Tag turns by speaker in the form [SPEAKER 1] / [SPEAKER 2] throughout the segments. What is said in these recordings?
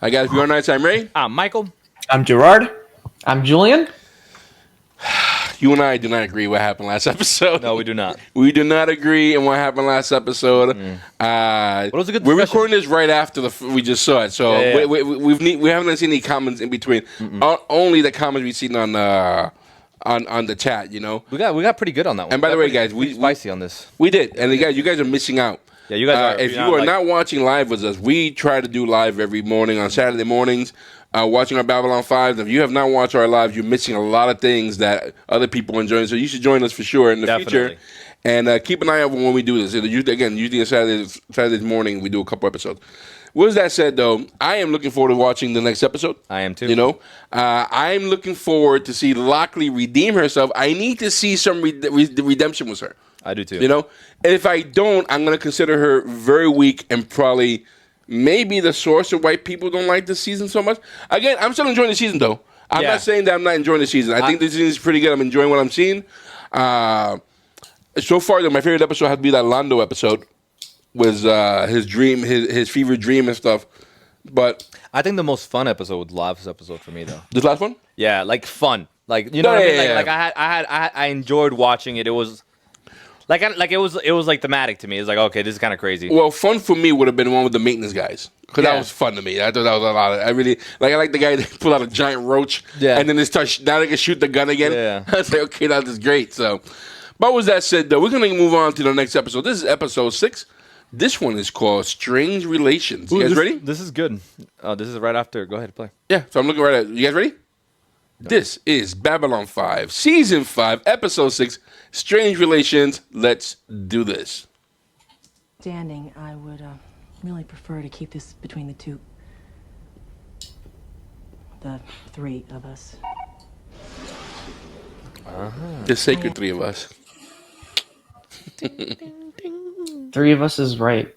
[SPEAKER 1] Hi guys, we are nice. I'm Ray.
[SPEAKER 2] I'm Michael.
[SPEAKER 3] I'm Gerard. I'm Julien.
[SPEAKER 1] You and I do not agree what happened last episode.
[SPEAKER 2] No, we do not.
[SPEAKER 1] We do not agree on what happened last episode.
[SPEAKER 2] But it was a good
[SPEAKER 1] We're
[SPEAKER 2] discussion.
[SPEAKER 1] recording this right after we just saw it, so
[SPEAKER 2] Yeah.
[SPEAKER 1] we haven't seen any comments in between. Only the comments we've seen on the chat. You know,
[SPEAKER 2] We got pretty good on that one.
[SPEAKER 1] And by the way, guys, we
[SPEAKER 2] spicy on this.
[SPEAKER 1] we did, and you guys are missing out.
[SPEAKER 2] Yeah, you guys are.
[SPEAKER 1] If you are not watching live with us, we try to do live every morning on Saturday mornings. Watching our Babylon 5s. If you have not watched our lives, you're missing a lot of things that other people are enjoying. So you should join us for sure in the future. And keep an eye out when we do this. Usually on Saturday morning, we do a couple episodes. With that said, though, I am looking forward to watching the next episode.
[SPEAKER 2] I am too.
[SPEAKER 1] You know, I'm looking forward to see Lockley redeem herself. I need to see some redemption with her.
[SPEAKER 2] I do too.
[SPEAKER 1] You know, and if I don't, I'm going to consider her very weak and probably maybe the source of why people don't like this season so much. Again, I'm still enjoying the season, though. I'm not saying that I'm not enjoying the season. I think this season is pretty good. I'm enjoying what I'm seeing. So far, though, my favorite episode has to be that Londo episode. Was his dream, his fever dream and stuff. But
[SPEAKER 2] I think the most fun episode was the last episode for me, though.
[SPEAKER 1] This last one?
[SPEAKER 2] Yeah, like fun. Like, you know what I mean? Like I enjoyed watching it. It was it was like thematic to me. It's like, okay, this is kind of crazy.
[SPEAKER 1] Well, fun for me would have been the one with the maintenance guys. Because that was fun to me. I thought that was a lot of, I like the guy that pulled out a giant roach. Yeah. And then now they can shoot the gun again. Yeah. I was like, okay, that is great. So, but with that said, though, we're going to move on to the next episode. This is episode 6. This one is called Strange Relations. You guys ready?
[SPEAKER 2] This is good. This is right after. Go ahead, play.
[SPEAKER 1] Yeah, so I'm looking right at it. You guys ready? No. This is Babylon 5, Season 5, Episode 6, Strange Relations. Let's do this.
[SPEAKER 4] Standing, I would really prefer to keep this between the three of us.
[SPEAKER 1] The sacred three of us.
[SPEAKER 3] Three of us is right.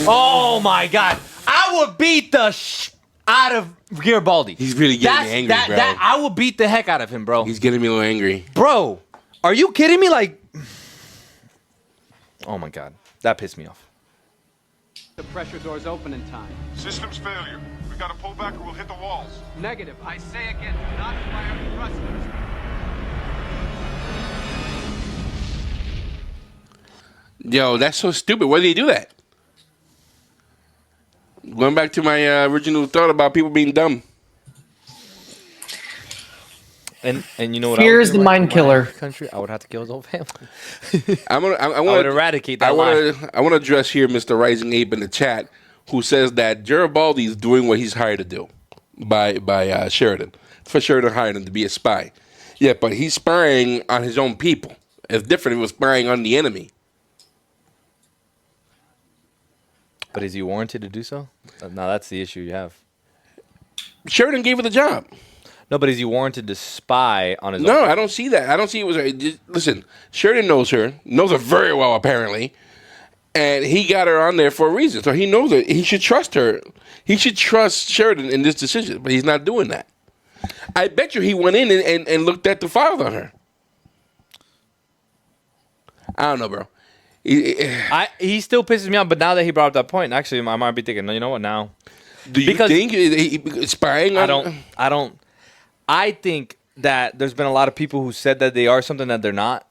[SPEAKER 2] Oh my God! I would beat the out of Garibaldi.
[SPEAKER 1] He's really getting me angry, bro.
[SPEAKER 2] I will beat the heck out of him, bro.
[SPEAKER 1] He's getting me a little angry.
[SPEAKER 2] Bro, are you kidding me? Like, oh my God, that pissed me off.
[SPEAKER 5] The pressure doors open in time.
[SPEAKER 6] Systems failure. We gotta pull back or we'll hit the walls.
[SPEAKER 5] Negative. I say again, do not fire thrusters.
[SPEAKER 1] Yo, that's so stupid. Why did he do that? Going back to my original thought about people being dumb.
[SPEAKER 2] And you know what?
[SPEAKER 3] Fear is the mind killer.
[SPEAKER 2] Country, I would have to kill his whole family.
[SPEAKER 1] I
[SPEAKER 2] would eradicate that.
[SPEAKER 1] I want to address here Mr. Rising Ape in the chat, who says that Garibaldi is doing what he's hired to do by Sheridan. For Sheridan hired him to be a spy. Yeah, but he's spying on his own people. It's different if he was spying on the enemy.
[SPEAKER 2] But is he warranted to do so? No, that's the issue you have.
[SPEAKER 1] Sheridan gave her the job.
[SPEAKER 2] No, but is he warranted to spy on his own?
[SPEAKER 1] No, I don't see that. I don't see it was her. Listen, Sheridan knows her very well, apparently. And he got her on there for a reason. So he knows it. He should trust her. He should trust Sheridan in this decision, but he's not doing that. I bet you he went in and looked at the files on her. I don't know, bro.
[SPEAKER 2] He still pisses me off, but now that he brought up that point, actually, I might be thinking, you know what, now?
[SPEAKER 1] Do you think he's spying on
[SPEAKER 2] I think that there's been a lot of people who said that they are something that they're not.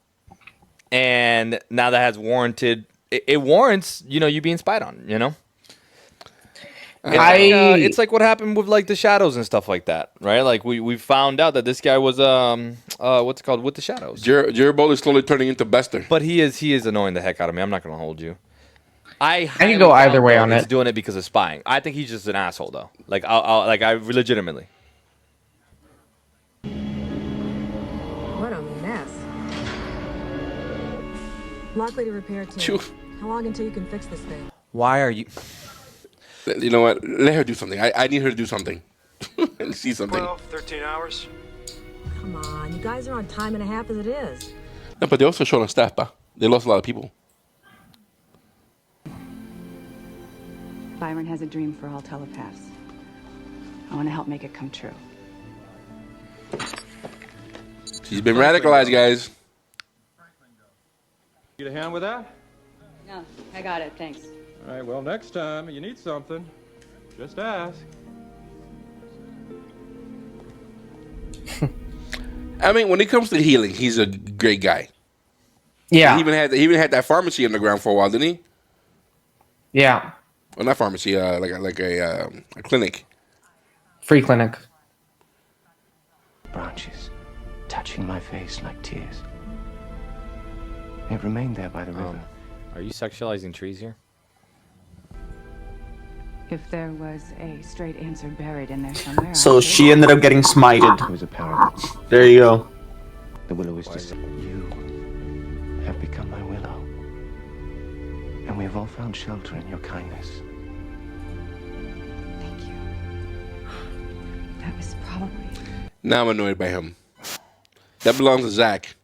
[SPEAKER 2] And now that has warranted, it warrants, you being spied on, It's like what happened with like the shadows and stuff like that, right? Like we found out that this guy was what's it called, with the shadows.
[SPEAKER 1] Garibaldi is slowly turning into Bester.
[SPEAKER 2] But he is annoying the heck out of me. I'm not gonna hold you. I
[SPEAKER 3] can go either way on it.
[SPEAKER 2] He's doing it because of spying. I think he's just an asshole though. Like I legitimately.
[SPEAKER 4] What a mess. Likely to repair team. How long until you can fix this thing?
[SPEAKER 2] Why are you?
[SPEAKER 1] You know what? Let her do something. I need her to do something. See something.
[SPEAKER 6] 12, 13 hours.
[SPEAKER 4] Come on, you guys are on time and a half as it is.
[SPEAKER 1] No, but they also showed on staff, pa. They lost a lot of people.
[SPEAKER 7] Byron has a dream for all telepaths. I want to help make it come true.
[SPEAKER 1] She's been radicalized, guys.
[SPEAKER 5] Get a hand with that?
[SPEAKER 7] No, I got it, thanks.
[SPEAKER 8] All right, well, next time you need something, just ask.
[SPEAKER 1] I mean, when it comes to healing, he's a great guy.
[SPEAKER 3] Yeah.
[SPEAKER 1] He even had that pharmacy underground for a while, didn't he?
[SPEAKER 3] Yeah.
[SPEAKER 1] Well, not pharmacy, like a clinic.
[SPEAKER 3] Free clinic.
[SPEAKER 9] Branches touching my face like tears. It remained there by the river.
[SPEAKER 2] Are you sexualizing trees here?
[SPEAKER 7] If there was a straight answer buried in there somewhere.
[SPEAKER 10] So she ended up getting smited.
[SPEAKER 9] It was a paradox.
[SPEAKER 10] There you go.
[SPEAKER 9] The willow is to say, you have become my willow. And we have all found shelter in your kindness.
[SPEAKER 7] Thank you. That was probably.
[SPEAKER 1] Now I'm annoyed by him. That belongs to Zach.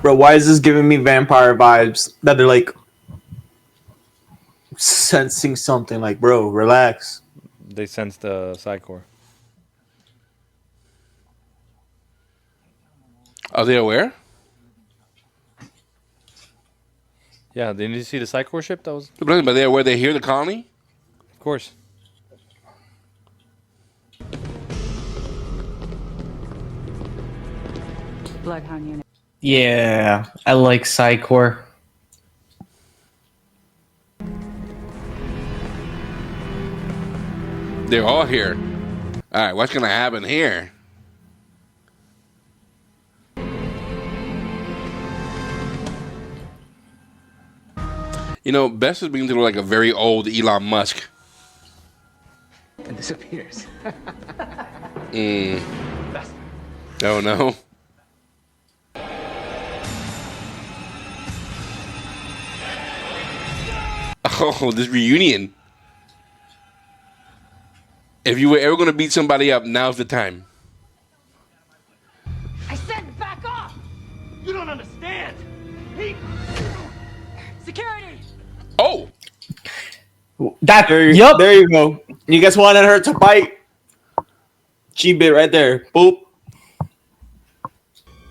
[SPEAKER 10] Bro, why is this giving me vampire vibes? That they're like sensing something. Like, bro, relax.
[SPEAKER 2] They sensed the Psychor.
[SPEAKER 1] Are they aware?
[SPEAKER 2] Yeah, didn't you see the Psychor ship? That was,
[SPEAKER 1] But they're aware they hear the colony?
[SPEAKER 2] of course.
[SPEAKER 7] Bloodhound unit.
[SPEAKER 3] Yeah. I like Psychor.
[SPEAKER 1] They're all here. All right, what's going to happen here? You know, Bess is beginning to look like a very old Elon Musk.
[SPEAKER 9] And disappears.
[SPEAKER 1] Oh, no. Oh, this reunion. If you were ever going to beat somebody up, now's the time.
[SPEAKER 5] I said back off! You don't understand! Security!
[SPEAKER 1] Oh!
[SPEAKER 3] That.
[SPEAKER 10] There,
[SPEAKER 3] Yup.
[SPEAKER 10] there you go. You guys wanted her to bite? She bit right there. Boop.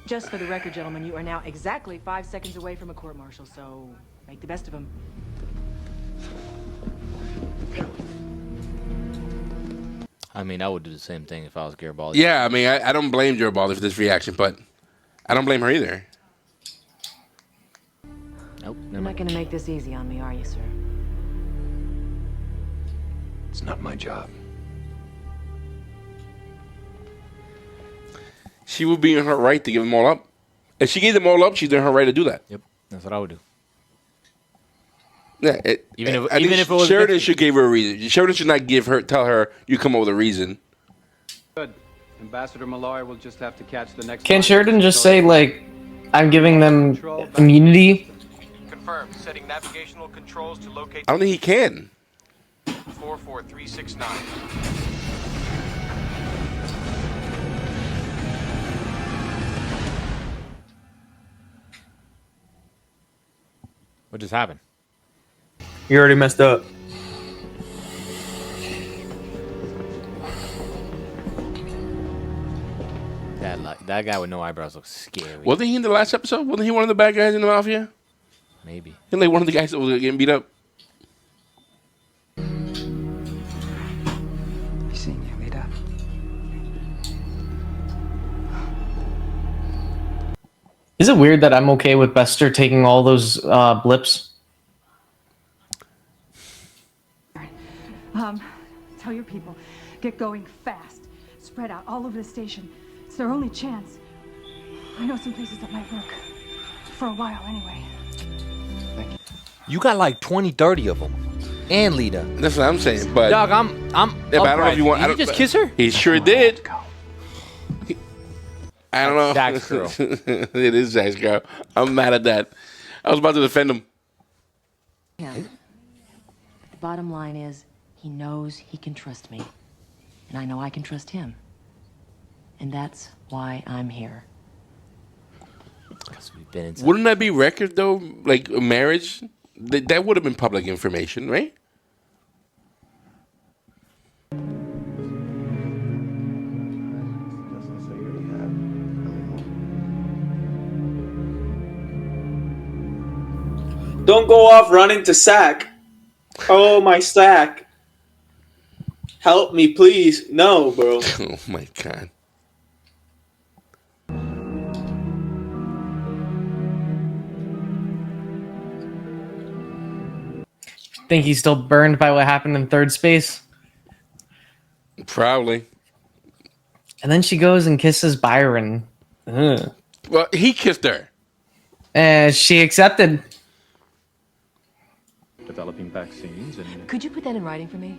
[SPEAKER 4] Just for the record, gentlemen, you are now exactly 5 seconds away from a court-martial, so make the best of them.
[SPEAKER 2] I mean, I would do the same thing if I was Garibaldi.
[SPEAKER 1] Yeah, I mean, I don't blame Gerard for this reaction, but I don't blame her either.
[SPEAKER 2] Nope.
[SPEAKER 4] You're not going to make this easy on me, are you, sir?
[SPEAKER 9] It's not my job.
[SPEAKER 1] She would be in her right to give them all up. If she gave them all up, she's in her right to do that.
[SPEAKER 2] Yep, that's what I would do.
[SPEAKER 1] Yeah,
[SPEAKER 2] Even if
[SPEAKER 1] I think
[SPEAKER 2] it was
[SPEAKER 1] Sheridan should give her a reason. Sheridan should not tell her you come up with a reason.
[SPEAKER 5] Good. Ambassador Malloy will just have to catch the next.
[SPEAKER 3] Can
[SPEAKER 5] flight.
[SPEAKER 3] Sheridan just say, like, I'm giving them immunity?
[SPEAKER 6] Confirmed. Setting navigational controls to locate
[SPEAKER 1] I don't think he can.
[SPEAKER 6] 44369.
[SPEAKER 2] What just happened?
[SPEAKER 10] You already messed up.
[SPEAKER 2] That guy with no eyebrows looks scary.
[SPEAKER 1] Wasn't he in the last episode? Wasn't he one of the bad guys in the Mafia?
[SPEAKER 2] Maybe.
[SPEAKER 1] He like one of the guys that was getting beat up.
[SPEAKER 9] Señorita.
[SPEAKER 3] Is it weird that I'm okay with Bester taking all those blips?
[SPEAKER 7] Tell your people, get going fast. Spread out all over the station. It's their only chance. I know some places that might work. For a while, anyway.
[SPEAKER 2] You got like 20, 30 of them. And Lita.
[SPEAKER 1] That's what I'm saying. But
[SPEAKER 2] Dog, I'm
[SPEAKER 1] yeah, but I don't know if you want.
[SPEAKER 2] Did you just kiss her?
[SPEAKER 1] He sure did. I don't know.
[SPEAKER 2] Zach's girl.
[SPEAKER 1] It is Zach's girl. I'm mad at that. I was about to defend him.
[SPEAKER 4] Him. The bottom line is, he knows he can trust me. And I know I can trust him. And that's why I'm here.
[SPEAKER 2] We've been inside.
[SPEAKER 1] Wouldn't that be record though? Like a marriage, that would have been public information, right?
[SPEAKER 10] Don't go off running to sack. Oh, my sack. Help me, please. No, bro.
[SPEAKER 1] Oh my god.
[SPEAKER 3] Think he's still burned by what happened in third space?
[SPEAKER 1] Probably.
[SPEAKER 3] And then she goes and kisses Byron. Ugh.
[SPEAKER 1] Well, he kissed her.
[SPEAKER 3] And she accepted.
[SPEAKER 8] Developing vaccines and...
[SPEAKER 4] Could you put that in writing for me?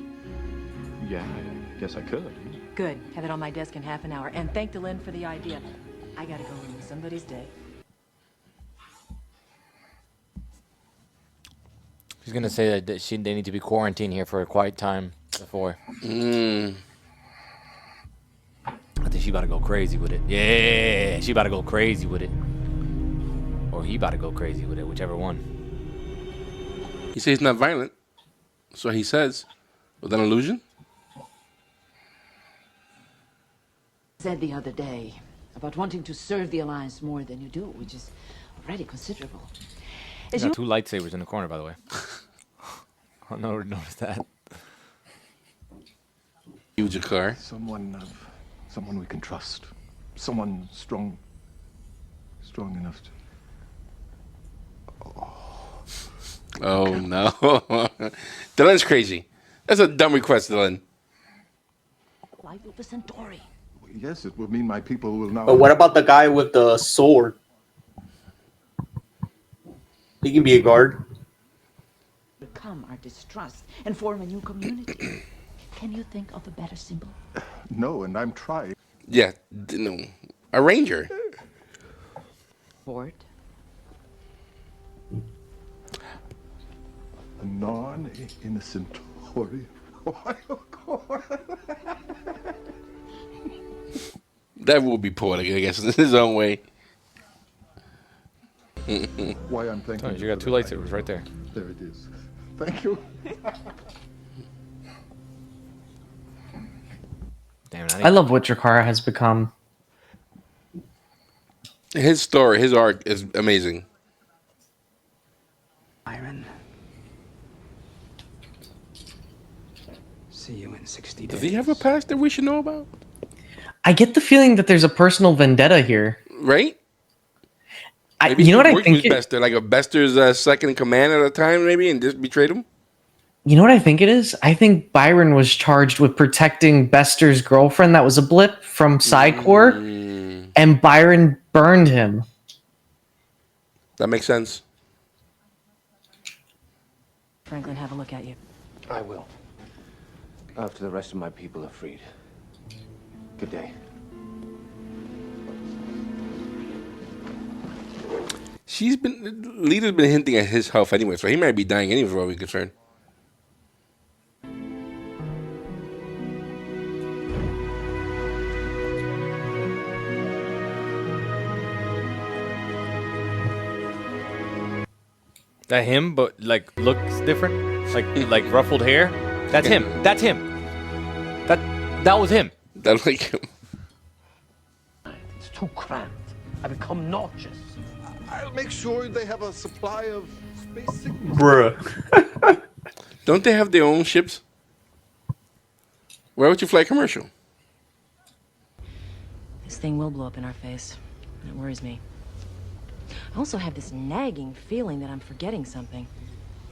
[SPEAKER 8] Yeah, I guess I could.
[SPEAKER 4] Good. Have it on my desk in half an hour. And thank Dylan for the idea. I gotta go ruin somebody's day.
[SPEAKER 2] She's gonna say that they need to be quarantined here for a quiet time before. I think she about to go crazy with it. Yeah, she about to go crazy with it. Or he about to go crazy with it, whichever one.
[SPEAKER 1] He says he's not violent. So he says. Was that an illusion?
[SPEAKER 4] Said the other day about wanting to serve the Alliance more than you do, which is already considerable.
[SPEAKER 2] There's got two lightsabers in the corner, by the way. I never noticed that.
[SPEAKER 1] Huge car.
[SPEAKER 11] Someone we can trust. Someone strong enough to...
[SPEAKER 1] Oh no. Dylan's crazy. That's a dumb request, Dylan.
[SPEAKER 4] Life of the Centauri.
[SPEAKER 11] Yes, it will mean my people will now...
[SPEAKER 10] But what about the guy with the sword? He can be a guard.
[SPEAKER 4] Become our distrust and form a new community. Can you think of a better symbol?
[SPEAKER 11] No, and I'm trying.
[SPEAKER 1] Yeah, no. A ranger.
[SPEAKER 4] Fort.
[SPEAKER 11] A non-innocent Centauri. Why, of course.
[SPEAKER 1] That will be poetic, I guess, in his own way.
[SPEAKER 11] Why I'm thinking...
[SPEAKER 2] You got two lightsabers right there.
[SPEAKER 11] There it is. Thank you.
[SPEAKER 2] Damn,
[SPEAKER 3] I love what Jakara has become.
[SPEAKER 1] His story, his arc is amazing.
[SPEAKER 12] Byron. See you in 60 days.
[SPEAKER 1] Does he have a past that we should know about?
[SPEAKER 3] I get the feeling that there's a personal vendetta here.
[SPEAKER 1] Right?
[SPEAKER 3] You know what I think?
[SPEAKER 1] Bester, like a Bester's second in command at a time, maybe, and just betrayed him?
[SPEAKER 3] You know what I think it is? I think Byron was charged with protecting Bester's girlfriend that was a blip from Psycor, and Byron burned him.
[SPEAKER 1] That makes sense.
[SPEAKER 4] Franklin, have a look at you.
[SPEAKER 9] I will. After the rest of my people are freed. Good day.
[SPEAKER 1] Lita's been hinting at his health anyway, so he might be dying anyway, for all we're concerned.
[SPEAKER 2] That him, but like looks different, like ruffled hair. That's him. That's him. That was him.
[SPEAKER 1] That's like him.
[SPEAKER 9] It's too cramped. I become nauseous.
[SPEAKER 11] I'll make sure they have a supply of space signals.
[SPEAKER 10] Bruh.
[SPEAKER 1] Don't they have their own ships? Why would you fly commercial?
[SPEAKER 4] This thing will blow up in our face. It worries me. I also have this nagging feeling that I'm forgetting something.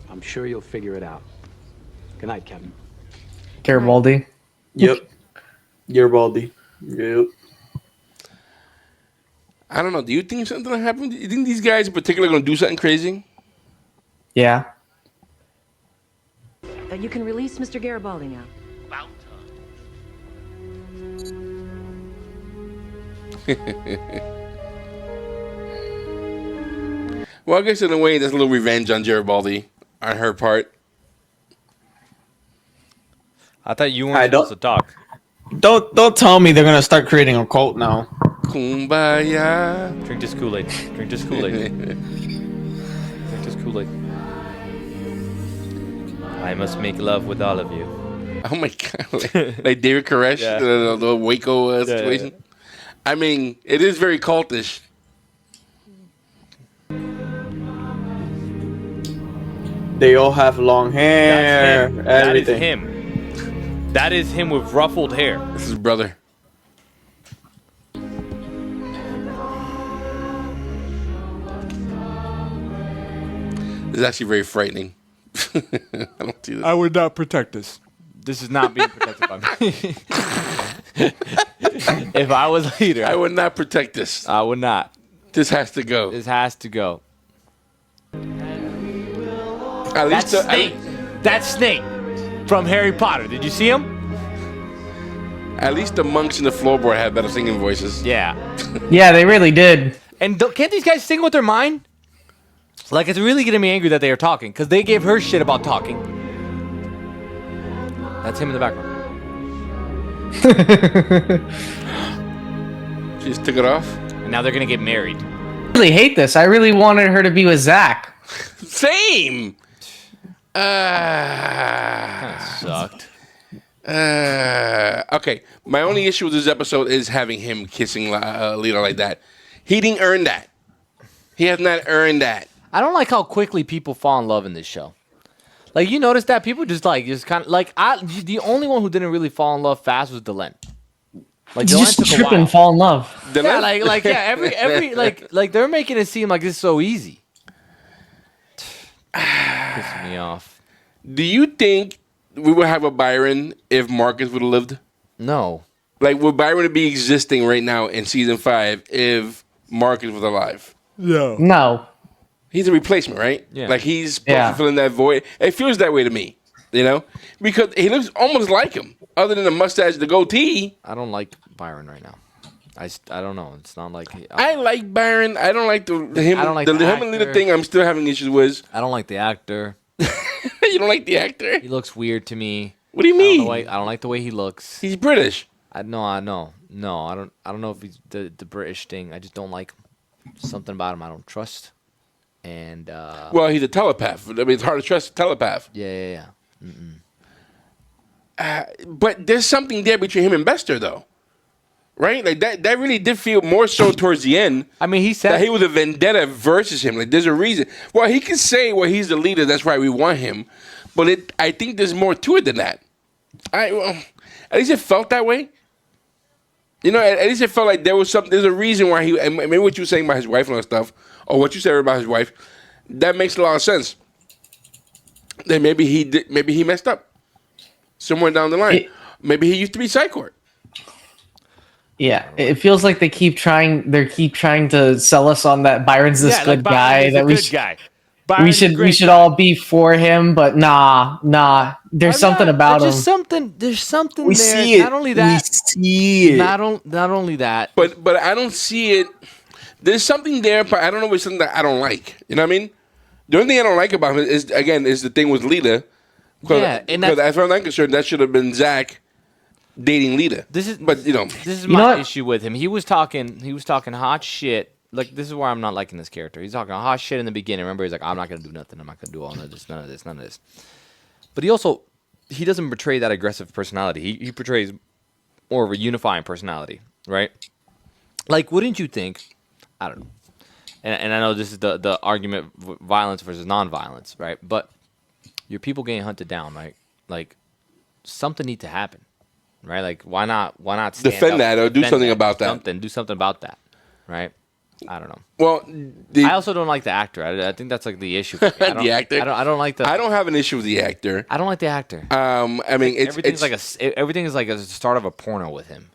[SPEAKER 12] I'm sure you'll figure it out. Good night, Captain.
[SPEAKER 3] Garibaldi.
[SPEAKER 10] Yep. Garibaldi. Yep.
[SPEAKER 1] I don't know. Do you think something will happen? Do you think these guys in particular are going to do something crazy?
[SPEAKER 3] Yeah.
[SPEAKER 4] You can release Mr. Garibaldi now.
[SPEAKER 1] Well, I guess in a way, there's a little revenge on Garibaldi on her part.
[SPEAKER 2] I thought you weren't supposed to talk.
[SPEAKER 10] Don't tell me they're gonna start creating a cult now.
[SPEAKER 1] Kumbaya.
[SPEAKER 2] Drink this Kool-Aid. Drink this Kool-Aid. Drink this Kool-Aid. I must make love with all of you.
[SPEAKER 1] Oh my god! Like David Koresh, the Waco situation.
[SPEAKER 2] Yeah.
[SPEAKER 1] I mean, it is very cultish.
[SPEAKER 10] They all have long hair.
[SPEAKER 2] That is
[SPEAKER 10] Everything.
[SPEAKER 2] him. That is him with ruffled hair.
[SPEAKER 1] This is his brother. This is actually very frightening. I don't do this.
[SPEAKER 2] I would not protect this. This is not being protected by me. If I was leader,
[SPEAKER 1] I would not protect this.
[SPEAKER 2] I would not.
[SPEAKER 1] This has to go.
[SPEAKER 2] This has to go.
[SPEAKER 1] At
[SPEAKER 2] That's
[SPEAKER 1] least
[SPEAKER 2] Snape. That's Snape from Harry Potter. Did you see him?
[SPEAKER 1] At least the monks in the floorboard had better singing voices.
[SPEAKER 2] Yeah.
[SPEAKER 3] Yeah, they really did.
[SPEAKER 2] And can't these guys sing with their mind? Like, it's really getting me angry that they are talking, because they gave her shit about talking. That's him in the background.
[SPEAKER 1] She just took it off.
[SPEAKER 2] And now they're going to get married.
[SPEAKER 3] I really hate this. I really wanted her to be with Zach.
[SPEAKER 1] Same.
[SPEAKER 2] Kind of sucked.
[SPEAKER 1] Okay. My only issue with this episode is having him kissing Lita like that. He didn't earn that. He has not earned that.
[SPEAKER 2] I don't like how quickly people fall in love in this show. Like, you notice that people just kind of like, the only one who didn't really fall in love fast was Delenn. Like,
[SPEAKER 3] You
[SPEAKER 2] Delenn
[SPEAKER 3] just
[SPEAKER 2] took a
[SPEAKER 3] trip
[SPEAKER 2] while.
[SPEAKER 3] and fall in love.
[SPEAKER 2] Yeah, every like they're making it seem like it's so easy. Pisses me off.
[SPEAKER 1] Do you think we would have a Byron if Marcus would have lived?
[SPEAKER 2] No.
[SPEAKER 1] Like, would Byron be existing right now in season 5 if Marcus was alive?
[SPEAKER 3] No.
[SPEAKER 1] He's a replacement, right?
[SPEAKER 2] Yeah.
[SPEAKER 1] Like, he's supposed to fill in that void. It feels that way to me, you know? Because he looks almost like him, other than the mustache, the goatee.
[SPEAKER 2] I don't like Byron right now. I don't know. It's not like
[SPEAKER 1] I like Byron. I don't like him.
[SPEAKER 2] I don't like the
[SPEAKER 1] him and Lita
[SPEAKER 2] actor.
[SPEAKER 1] thing. I'm still having issues with.
[SPEAKER 2] I don't like the actor.
[SPEAKER 1] You don't like the actor?
[SPEAKER 2] He looks weird to me.
[SPEAKER 1] What do you mean?
[SPEAKER 2] I don't like the way he looks.
[SPEAKER 1] He's British.
[SPEAKER 2] No, I don't know if he's the British thing. I just don't like him. Something about him I don't trust. And
[SPEAKER 1] Well, he's a telepath. I mean, it's hard to trust a telepath.
[SPEAKER 2] yeah.
[SPEAKER 1] But there's something there between him and Bester, though. Right? Like, that really did feel more so towards the end.
[SPEAKER 2] I mean, he said
[SPEAKER 1] that he was a vendetta versus him. Like, there's a reason. Well, he can say, well, he's the leader. That's why we want him. But I think there's more to it than that. At least it felt that way. You know, at least it felt like there was something. There's a reason why he. And maybe what you were saying about his wife and all that stuff, or what you said about his wife, that makes a lot of sense. Then maybe he did. Maybe he messed up somewhere down the line. Maybe he used to be Psychort.
[SPEAKER 3] Yeah, it feels like they keep trying. They keep trying to sell us on that Byron's this good guy. That we should all be for him. But nah. There's something about him.
[SPEAKER 2] There's something
[SPEAKER 10] We
[SPEAKER 2] there.
[SPEAKER 10] see it.
[SPEAKER 2] Not only that.
[SPEAKER 10] We see it.
[SPEAKER 2] Not only that.
[SPEAKER 1] But I don't see it. There's something there, but I don't know if it's something that I don't like. You know what I mean? The only thing I don't like about him is the thing with Lita.
[SPEAKER 2] Yeah, and
[SPEAKER 1] because as far as I'm concerned, that should have been Zach dating Lita.
[SPEAKER 2] This is
[SPEAKER 1] you
[SPEAKER 2] my issue with him. He was talking hot shit. Like, this is why I'm not liking this character. He's talking hot shit in the beginning. Remember, he's like, I'm not gonna do nothing. I'm not gonna do all of this, none of this. But he doesn't portray that aggressive personality. He portrays more of a unifying personality, right? Like, wouldn't you think? I don't know. And I know this is the argument, violence versus non-violence, right? But your people getting hunted down, right? Like, something needs to happen, right? Like, why not stand
[SPEAKER 1] defend
[SPEAKER 2] up,
[SPEAKER 1] that or do something about that?
[SPEAKER 2] Do something about that, right? I don't know.
[SPEAKER 1] Well,
[SPEAKER 2] I also don't like the actor. I think that's like the issue.
[SPEAKER 1] The actor.
[SPEAKER 2] I don't like the.
[SPEAKER 1] I don't have an issue with the actor.
[SPEAKER 2] I don't like the actor.
[SPEAKER 1] I mean,
[SPEAKER 2] everything is like a start of a porno with him.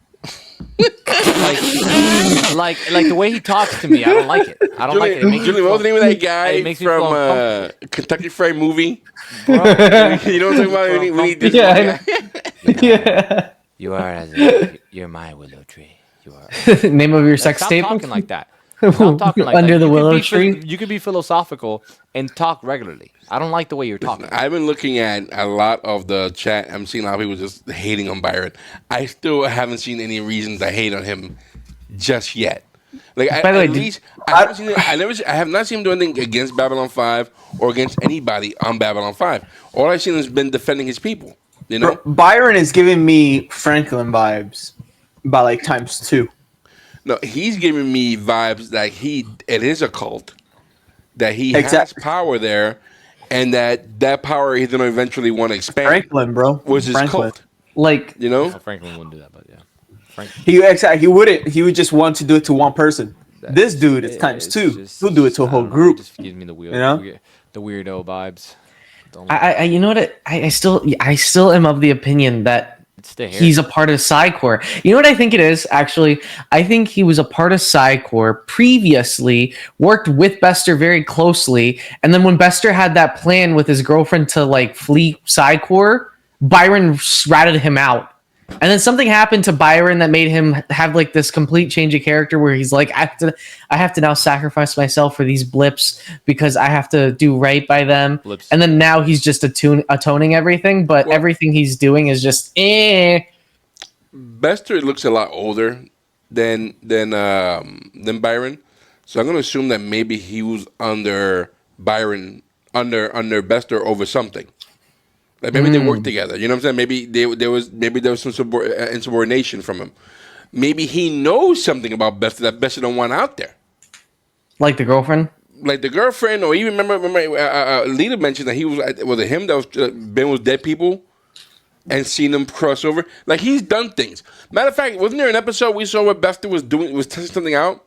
[SPEAKER 2] like the way he talks to me, I don't like it. I don't like it.
[SPEAKER 1] Julien, what was the name of that guy from Kentucky Fried Movie? You know what I'm talking about? When he did
[SPEAKER 3] Yeah.
[SPEAKER 2] You are you're my willow tree. You are.
[SPEAKER 3] Name of your sex tape?
[SPEAKER 2] Stop talking like that. Stop talking like
[SPEAKER 3] Under
[SPEAKER 2] that.
[SPEAKER 3] the willow tree?
[SPEAKER 2] You could be philosophical and talk regularly. I don't like the way you're talking.
[SPEAKER 1] I've been looking at a lot of the chat. I'm seeing a lot of people just hating on Byron. I still haven't seen any reason to hate on him just yet. Like,
[SPEAKER 3] By the way,
[SPEAKER 1] I have not seen him do anything against Babylon 5 or against anybody on Babylon 5. All I've seen has been defending his people. You know,
[SPEAKER 10] Byron is giving me Franklin vibes, by like ×2.
[SPEAKER 1] No, he's giving me vibes that it is a cult, that he has power there, and that power he's gonna eventually want to expand.
[SPEAKER 10] Franklin, bro,
[SPEAKER 1] was his cult.
[SPEAKER 3] Like,
[SPEAKER 1] you know,
[SPEAKER 2] Franklin wouldn't do that, but yeah.
[SPEAKER 10] He wouldn't. He would just want to do it to one person. This dude is ×2. He'll do it to a whole group.
[SPEAKER 2] Just gives me the weird, the weirdo vibes.
[SPEAKER 3] You know what? I still am of the opinion that he's a part of Psi Corps. You know what I think it is, actually? I think he was a part of Psi Corps previously, worked with Bester very closely, and then when Bester had that plan with his girlfriend to like flee Psi Corps, Byron ratted him out. And then something happened to Byron that made him have like this complete change of character where he's like, I have to now sacrifice myself for these blips because I have to do right by them. Blips. And then now he's just atoning everything, but everything he's doing is just
[SPEAKER 1] Bester looks a lot older than Byron, so I'm gonna assume that maybe he was under Byron, under Bester over something. Like maybe they worked together. You know what I'm saying? Maybe there was some insubordination from him. Maybe he knows something about Bester that Bester don't want out there.
[SPEAKER 3] Like the girlfriend?
[SPEAKER 1] Like the girlfriend, or even remember Lita mentioned that he was it him that was been with dead people and seen them cross over. Like he's done things. Matter of fact, wasn't there an episode we saw where Bester was testing something out,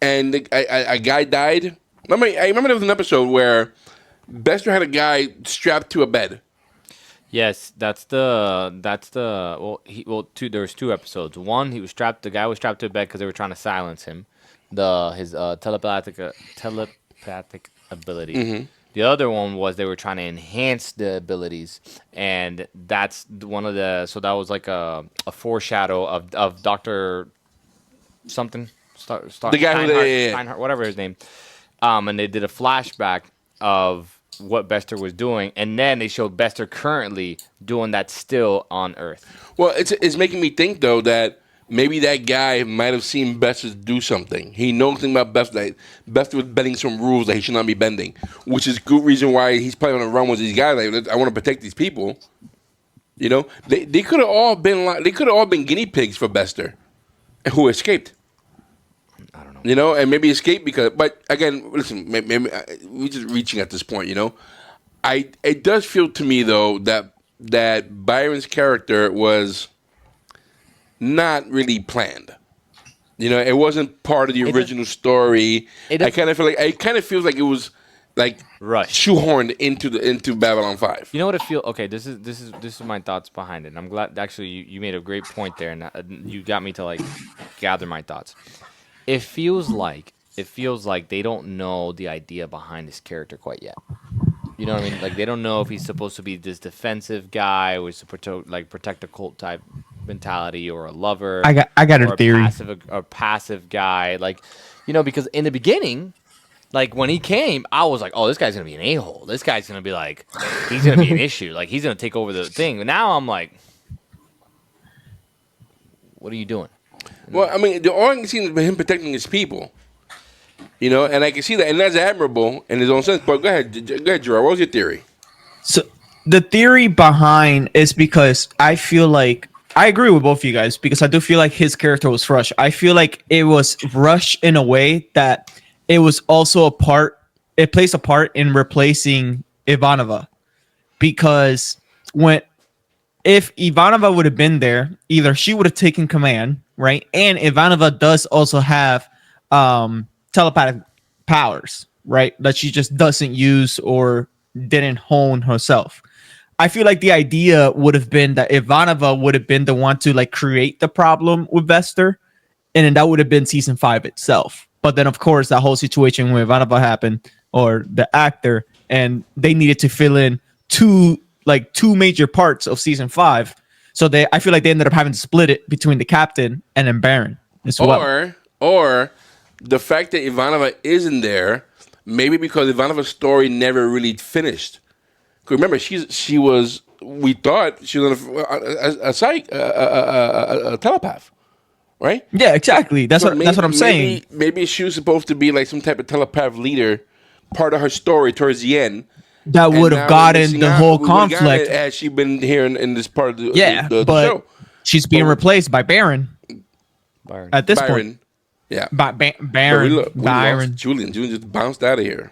[SPEAKER 1] and a guy died? I remember there was an episode where Bester had a guy strapped to a bed.
[SPEAKER 2] Yes, there was 2 episodes. One, the guy was strapped to a bed because they were trying to silence him, his telepathic ability. Mm-hmm. The other one was they were trying to enhance the abilities, and that's one of the. So that was like a foreshadow of Dr. something.
[SPEAKER 1] The guy
[SPEAKER 2] Steinhardt, whatever his name. And they did a flashback of what Bester was doing, and then they showed Bester currently doing that still on Earth.
[SPEAKER 1] Well, it's making me think though that maybe that guy might have seen Bester do something. He knows something about Bester. Like Bester was bending some rules that he should not be bending, which is good reason why he's probably on the run with these guys. Like, I want to protect these people. You know, they could have all been guinea pigs for Bester, who escaped.
[SPEAKER 2] I don't know.
[SPEAKER 1] You know, and maybe escape because. But again, listen, maybe we're just reaching at this point. You know, it does feel to me though that Byron's character was not really planned. You know, it wasn't part of the original story. I kind of feel like it kind of feels like it was like shoehorned into Babylon 5.
[SPEAKER 2] You know what it feels? Okay, this is my thoughts behind it. And I'm glad actually you made a great point there, and you got me to like gather my thoughts. It feels like they don't know the idea behind this character quite yet. You know what I mean? Like they don't know if he's supposed to be this defensive guy or he's supposed to protect a cult type mentality or a lover.
[SPEAKER 13] I got a theory.
[SPEAKER 2] A passive guy, like, you know, because in the beginning, like when he came, I was like, oh, this guy's gonna be an a-hole. This guy's gonna be like, he's gonna be an issue. Like he's gonna take over the thing. But now I'm like, what are you doing?
[SPEAKER 1] Well, I mean, all I can see is him protecting his people. You know, and I can see that, and that's admirable in his own sense. But go ahead, Gerard. What was your theory?
[SPEAKER 13] So the theory behind is because I feel like I agree with both of you guys because I do feel like his character was rushed. I feel like it was rushed in a way that it was also it plays a part in replacing Ivanova, because if Ivanova would have been there, either she would have taken command, right? And Ivanova does also have telepathic powers, right? That she just doesn't use or didn't hone herself. I feel like the idea would have been that Ivanova would have been the one to like create the problem with Bester, and then that would have been season 5 itself. But then, of course, that whole situation with Ivanova happened, or the actor, and they needed to fill in two major parts of season 5. So I feel like they ended up having to split it between the captain and then Baron as well.
[SPEAKER 1] Or the fact that Ivanova isn't there, maybe because Ivanova's story never really finished. Remember, we thought she was a telepath. right?
[SPEAKER 13] Yeah, exactly. That's what I'm saying.
[SPEAKER 1] Maybe she was supposed to be like some type of telepath leader, part of her story towards the end.
[SPEAKER 13] That would have gotten the whole conflict
[SPEAKER 1] had she been here in this part of the
[SPEAKER 13] but
[SPEAKER 1] show.
[SPEAKER 13] She's being replaced by Baron. At this point.
[SPEAKER 1] Yeah.
[SPEAKER 13] Baron. Byron.
[SPEAKER 1] Julien just bounced out of here.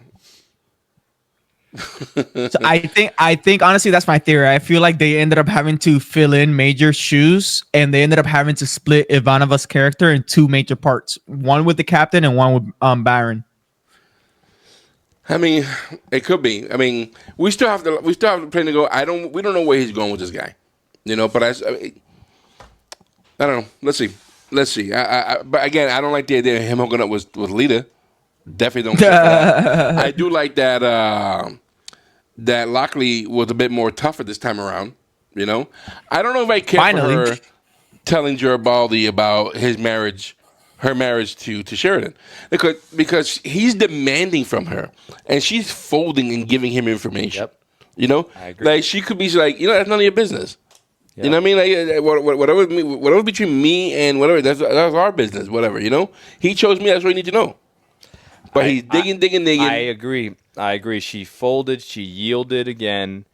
[SPEAKER 13] So I think honestly that's my theory. I feel like they ended up having to fill in major shoes, and they ended up having to split Ivanova's character in two major parts. One with the captain and one with Byron.
[SPEAKER 1] I mean, it could be. I mean, we still have the plan to go. We don't know where he's going with this guy. But I don't know. Let's see. But again, I don't like the idea of him hooking up with Lita. Definitely don't. I do like that. That Lockley was a bit more tougher this time around. I don't know if I care for her telling Garibaldi about her marriage to Sheridan, because he's demanding from her, and she's folding and giving him information. Yep.
[SPEAKER 2] I agree.
[SPEAKER 1] Like she could be like, that's none of your business. Yep. You know what I mean? Like whatever between me and whatever, that's our business. Whatever. He chose me. That's what you need to know. But he's digging.
[SPEAKER 2] I agree. She folded. She yielded again.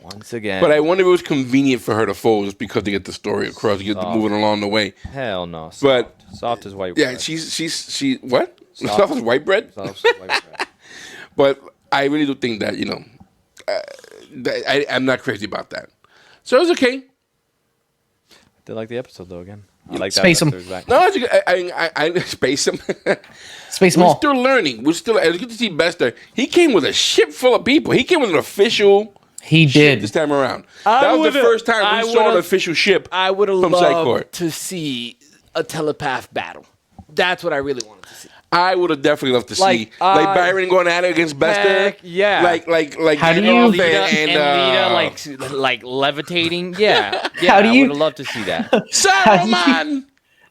[SPEAKER 2] Once again.
[SPEAKER 1] But I wonder if it was convenient for her to fold just because to get the story across, to get moving along the way.
[SPEAKER 2] Hell no. Soft as white
[SPEAKER 1] bread. Yeah, she what? Soft as white bread? Soft as white bread. But I really do think that, I'm not crazy about that. So it was okay.
[SPEAKER 2] I did like the episode, though, again. I like
[SPEAKER 3] Space
[SPEAKER 2] that.
[SPEAKER 3] him.
[SPEAKER 1] No, I space him.
[SPEAKER 3] Space
[SPEAKER 1] We're
[SPEAKER 3] Mall.
[SPEAKER 1] still learning. It's good to see Bester. He came with a ship full of people. He came with an official ship this time around. That was the first time we saw an official ship.
[SPEAKER 2] I would have loved to see a telepath battle. That's what I really wanted to see.
[SPEAKER 1] I would have definitely loved to see Byron going at it against Bester.
[SPEAKER 2] Yeah,
[SPEAKER 1] like
[SPEAKER 3] how do you
[SPEAKER 2] Lita like levitating? Yeah, I would have loved to see that.
[SPEAKER 1] Saruman.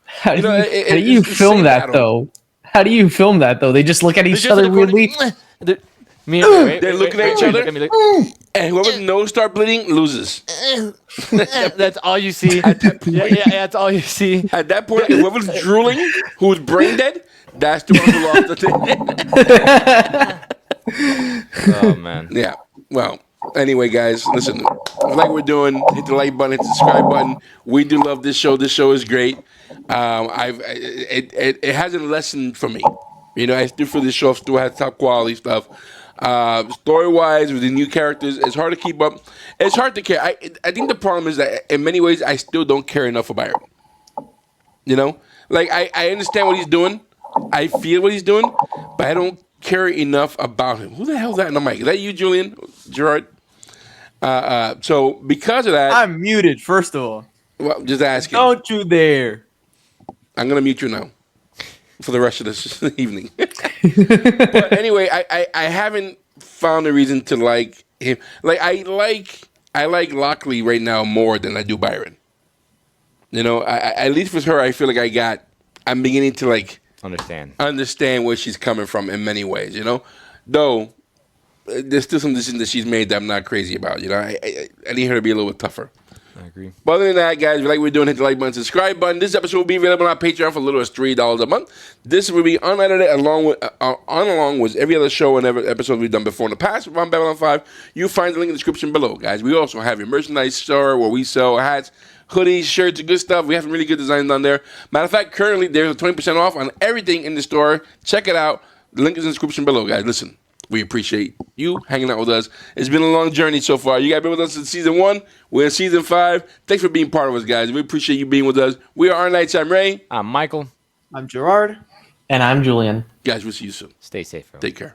[SPEAKER 3] How do you film that though? How do you film that though? They just look at each other weirdly.
[SPEAKER 1] They're looking at each other, and whoever's nose start bleeding loses.
[SPEAKER 2] That's all you see. At that point, yeah, that's all you see.
[SPEAKER 1] At that point, whoever's drooling, who's brain dead, that's the one who lost the thing.
[SPEAKER 2] Oh man.
[SPEAKER 1] Yeah. Well. Anyway, guys, listen. Like we're doing, hit the like button, hit the subscribe button. We do love this show. This show is great. It hasn't lessened for me. I still feel this show still has top quality stuff. Story-wise, with the new characters, it's hard to keep up. It's hard to care. I think the problem is that in many ways, I still don't care enough for Byron. Like I understand what he's doing. I feel what he's doing, but I don't care enough about him. Who the hell's that in the mic? Is that you, Julien? Gerard? So because of that,
[SPEAKER 13] I'm muted. First of all,
[SPEAKER 1] well, just asking.
[SPEAKER 13] Don't you dare!
[SPEAKER 1] I'm gonna mute you now for the rest of this evening. But anyway, I haven't found a reason to like him. Like I like Lockley right now more than I do Byron. At least with her, I feel like I'm beginning to like understand where she's coming from in many ways. Though there's still some decisions that she's made that I'm not crazy about. I need her to be a little bit tougher.
[SPEAKER 2] I agree.
[SPEAKER 1] But other than that, guys, if you like what we're doing, hit the like button, subscribe button. This episode will be available on our Patreon for as little as $3 a month. This will be unedited along with every other show and every episode we've done before in the past on Babylon 5. You'll find the link in the description below, guys. We also have a merchandise store where we sell hats, hoodies, shirts, and good stuff. We have some really good designs on there. Matter of fact, currently there's a 20% off on everything in the store. Check it out. The link is in the description below, guys. Listen. We appreciate you hanging out with us. It's been a long journey so far. You guys been with us since season 1. We're in season 5. Thanks for being part of us, guys. We appreciate you being with us. We are Our Nights. I'm Ray.
[SPEAKER 2] I'm Michael.
[SPEAKER 13] I'm Gerard.
[SPEAKER 3] And I'm Julien.
[SPEAKER 1] Guys, we'll see you soon.
[SPEAKER 2] Stay safe, everyone.
[SPEAKER 1] Take care.